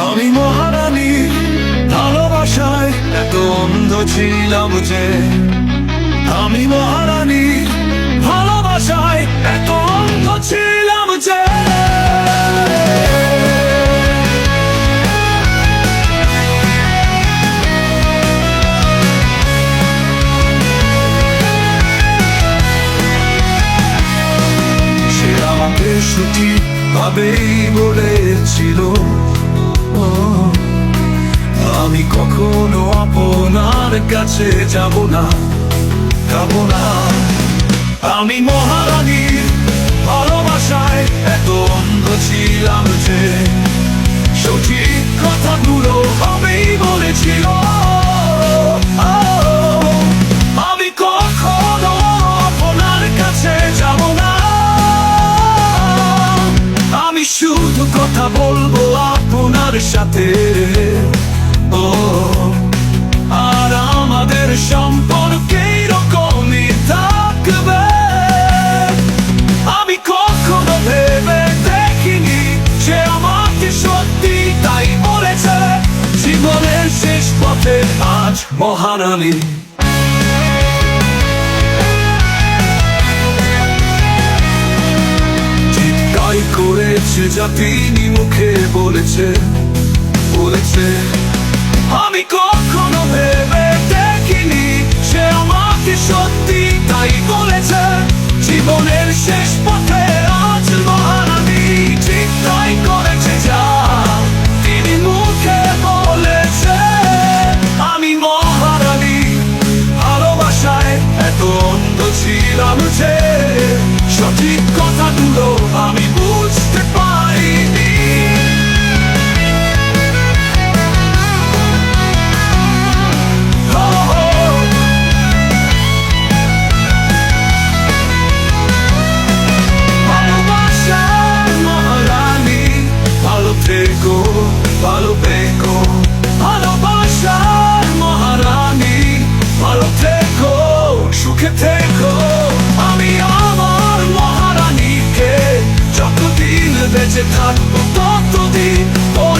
আমি মহারানী ভালোবাসায় এত অন্ধ ছিলাম যে, আমি মহারানী ভালোবাসায় এত অন্ধ ছিলাম যে। সে আমাকে সঠিক ভাবেই বলেছিল, আমি কখনো আপনার কাছে যাব না, যাব না। আমি মহারানীর ভালোবাসায় এত অন্ধ ছিলাম যে, সঠিক কথাগুলো ভাবেই বলেছিল, আমি কখনো আপনার কাছে যাব না। আমি শুধু কথা বলবো আপনার সাথে, আর আমাদের সম্পর্ক এইরকমই থাকবে। আমি কখনো ভেবে দেখিনি সে আমাকে সত্যি তাই বলেছে। জীবনের শেষ পথে আজ মহারানী। চিৎকার করেছে যা তিনি মুখে বলেছে, বলেছে। আমি কখনো ভেবে দেখিনি সে আমাকে সত্যি তাই বলেছে। জীবনের শেষ পথে আজ মহারানী। ঠিক তাই করেছে যা তিনি মুখে বলেছে। আমি মহারানী ভালোবাসায় এত অন্ধ ছিলাম যে, সঠিক কথাগুলো আমি বুঝতে পারিনি। ভালো থেকো, ভালোবাসার মহারানী, ভালো থেকো, সুখে থেকো। আমি আমার মহারানীকে যতদিন বেঁচে থাকবো ততদিন ওর